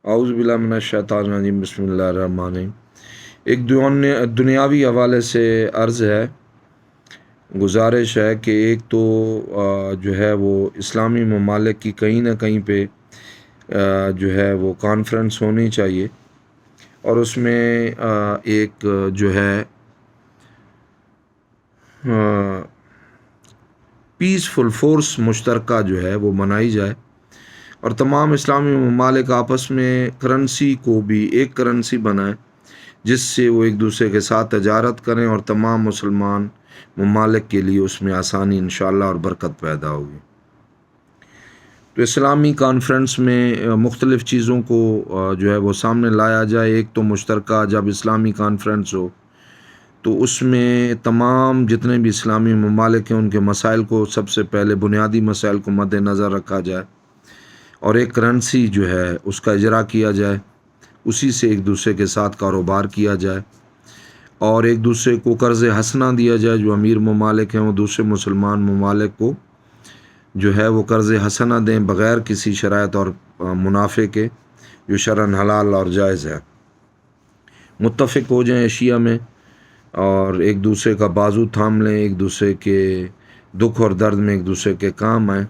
اعوذ باللہ من الشیطان الرجیم، بسم اللہ الرحمن الرحیم۔ ایک دنیاوی حوالے سے عرض ہے، گزارش ہے کہ ایک تو جو ہے وہ اسلامی ممالک کی کہیں نہ کہیں پہ جو ہے وہ کانفرنس ہونی چاہیے، اور اس میں ایک جو ہے پیسفل فورس مشترکہ جو ہے وہ بنائی جائے، اور تمام اسلامی ممالک آپس میں کرنسی کو بھی ایک کرنسی بنائیں جس سے وہ ایک دوسرے کے ساتھ تجارت کریں، اور تمام مسلمان ممالک کے لیے اس میں آسانی انشاءاللہ اور برکت پیدا ہوگی۔ تو اسلامی کانفرنس میں مختلف چیزوں کو جو ہے وہ سامنے لایا جائے۔ ایک تو مشترکہ جب اسلامی کانفرنس ہو تو اس میں تمام جتنے بھی اسلامی ممالک ہیں ان کے مسائل کو، سب سے پہلے بنیادی مسائل کو مد نظر رکھا جائے، اور ایک کرنسی جو ہے اس کا اجرا کیا جائے، اسی سے ایک دوسرے کے ساتھ کاروبار کیا جائے، اور ایک دوسرے کو قرض حسنہ دیا جائے۔ جو امیر ممالک ہیں وہ دوسرے مسلمان ممالک کو جو ہے وہ قرض حسنہ دیں بغیر کسی شرائط اور منافع کے، جو شرعاً حلال اور جائز ہے۔ متفق ہو جائیں اشیاء میں، اور ایک دوسرے کا بازو تھام لیں، ایک دوسرے کے دکھ اور درد میں ایک دوسرے کے کام آئیں،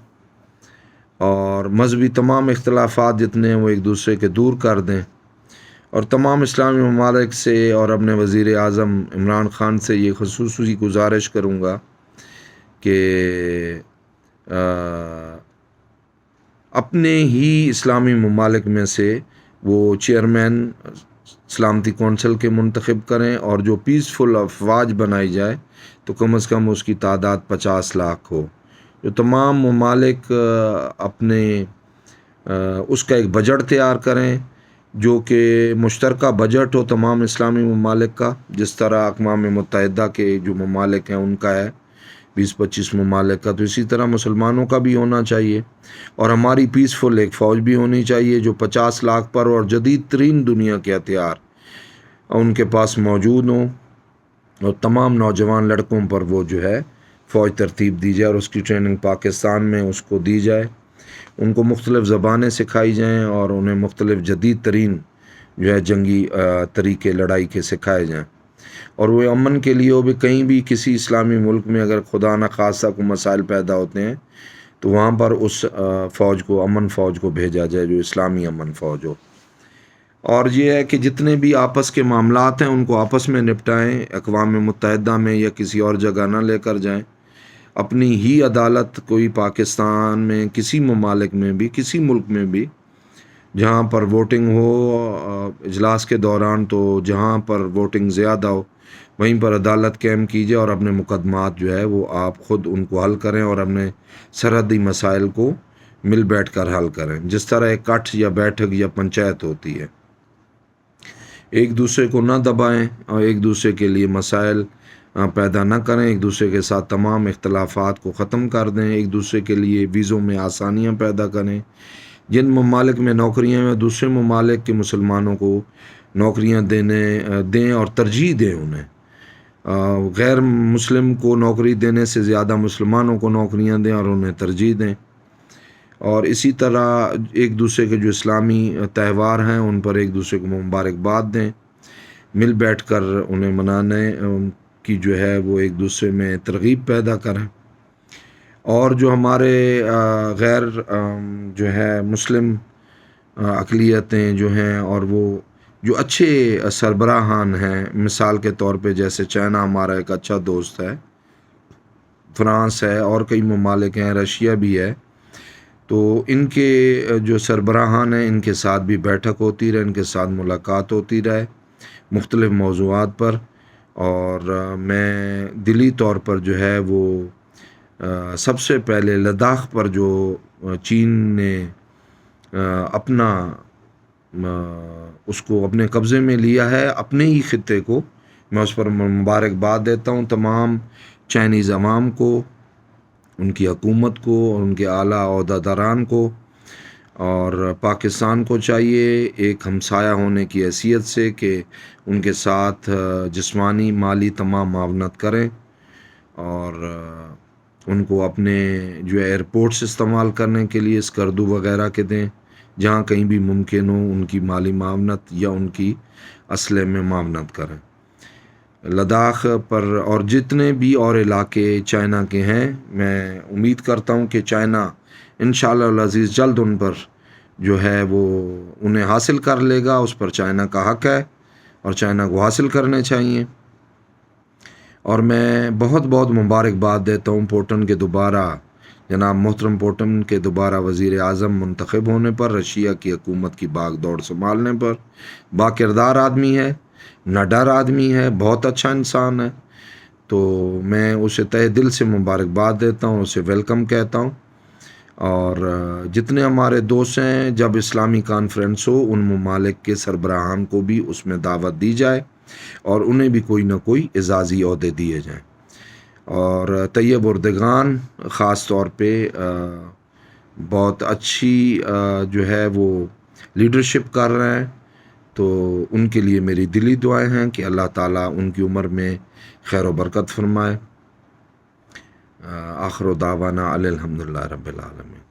اور مذہبی تمام اختلافات جتنے ہیں وہ ایک دوسرے کے دور کر دیں۔ اور تمام اسلامی ممالک سے اور اپنے وزیر اعظم عمران خان سے یہ خصوصی گزارش کروں گا کہ اپنے ہی اسلامی ممالک میں سے وہ چیئرمین سلامتی کونسل کے منتخب کریں، اور جو پیسفل افواج بنائی جائے تو کم از کم اس کی تعداد 50 لاکھ ہو۔ جو تمام ممالک اپنے اس کا ایک بجٹ تیار کریں، جو کہ مشترکہ بجٹ ہو تمام اسلامی ممالک کا، جس طرح اقوام متحدہ کے جو ممالک ہیں ان کا ہے 20-25 ممالک کا، تو اسی طرح مسلمانوں کا بھی ہونا چاہیے، اور ہماری پیسفل ایک فوج بھی ہونی چاہیے جو 50 لاکھ پر، اور جدید ترین دنیا کے ہتھیار ان کے پاس موجود ہوں، اور تمام نوجوان لڑکوں پر وہ جو ہے فوج ترتیب دی جائے، اور اس کی ٹریننگ پاکستان میں اس کو دی جائے، ان کو مختلف زبانیں سکھائی جائیں، اور انہیں مختلف جدید ترین جو ہے جنگی طریقے لڑائی کے سکھائے جائیں، اور وہ امن کے لیے ہو بھی کہیں بھی کسی اسلامی ملک میں اگر خدا نخواستہ کو مسائل پیدا ہوتے ہیں تو وہاں پر اس فوج کو، امن فوج کو بھیجا جائے جو اسلامی امن فوج ہو۔ اور یہ ہے کہ جتنے بھی آپس کے معاملات ہیں ان کو آپس میں نپٹائیں، اقوام متحدہ میں یا کسی اور جگہ نہ لے کر جائیں، اپنی ہی عدالت کوئی پاکستان میں، کسی ممالک میں بھی، کسی ملک میں بھی جہاں پر ووٹنگ ہو اجلاس کے دوران، تو جہاں پر ووٹنگ زیادہ ہو وہیں پر عدالت قائم کیجیے، اور اپنے مقدمات جو ہے وہ آپ خود ان کو حل کریں، اور اپنے سرحدی مسائل کو مل بیٹھ کر حل کریں، جس طرح ایک کٹھ یا بیٹھک یا پنچایت ہوتی ہے۔ ایک دوسرے کو نہ دبائیں، اور ایک دوسرے کے لیے مسائل پیدا نہ کریں، ایک دوسرے کے ساتھ تمام اختلافات کو ختم کر دیں، ایک دوسرے کے لیے ویزوں میں آسانیاں پیدا کریں۔ جن ممالک میں نوکریاں ہیں دوسرے ممالک کے مسلمانوں کو نوکریاں دیں، اور ترجیح دیں انہیں، غیر مسلم کو نوکری دینے سے زیادہ مسلمانوں کو نوکریاں دیں اور انہیں ترجیح دیں۔ اور اسی طرح ایک دوسرے کے جو اسلامی تہوار ہیں ان پر ایک دوسرے کو مبارکباد دیں، مل بیٹھ کر انہیں منانے کی جو ہے وہ ایک دوسرے میں ترغیب پیدا کریں۔ اور جو ہمارے غیر جو ہے مسلم اقلیتیں جو ہیں، اور وہ جو اچھے سربراہان ہیں، مثال کے طور پہ جیسے چائنا ہمارا ایک اچھا دوست ہے، فرانس ہے، اور کئی ممالک ہیں، رشیا بھی ہے، تو ان کے جو سربراہان ہیں ان کے ساتھ بھی بیٹھک ہوتی رہے، ان کے ساتھ ملاقات ہوتی رہے مختلف موضوعات پر۔ اور میں دلی طور پر جو ہے وہ سب سے پہلے لداخ پر جو چین نے اپنا اس کو اپنے قبضے میں لیا ہے، اپنے ہی خطے کو، میں اس پر مبارکباد دیتا ہوں تمام چائنیز عوام کو، ان کی حکومت کو، اور ان کے اعلیٰ عہدیداران کو، اور پاکستان کو چاہیے ایک ہمسایہ ہونے کی حیثیت سے کہ ان کے ساتھ جسمانی مالی تمام معاونت کریں، اور ان کو اپنے جو ایئرپورٹس استعمال کرنے کے لیے اسکردو وغیرہ کے دیں، جہاں کہیں بھی ممکن ہو ان کی مالی معاونت یا ان کی اسلحے میں معاونت کریں۔ لداخ پر اور جتنے بھی اور علاقے چائنا کے ہیں، میں امید کرتا ہوں کہ چائنا انشاءاللہ العزیز جلد ان پر جو ہے وہ انہیں حاصل کر لے گا۔ اس پر چائنا کا حق ہے اور چائنا کو حاصل کرنے چاہیے۔ اور میں بہت بہت مبارکباد دیتا ہوں پوٹن کے دوبارہ، جناب محترم پوٹن کے دوبارہ وزیر اعظم منتخب ہونے پر، رشیا کی حکومت کی باغ دوڑ سنبھالنے پر۔ باکردار آدمی ہے، نڈر آدمی ہے، بہت اچھا انسان ہے، تو میں اسے تہہ دل سے مبارکباد دیتا ہوں، اسے ویلکم کہتا ہوں۔ اور جتنے ہمارے دوست ہیں، جب اسلامی کانفرنس ہو ان ممالک کے سربراہان کو بھی اس میں دعوت دی جائے اور انہیں بھی کوئی نہ کوئی اعزازی عہدے دیے جائیں۔ اور طیب اردگان خاص طور پہ بہت اچھی جو ہے وہ لیڈرشپ کر رہے ہیں، تو ان کے لیے میری دلی دعائیں ہیں کہ اللہ تعالیٰ ان کی عمر میں خیر و برکت فرمائے۔ آخر دعوانا الحمدللہ رب العالمین۔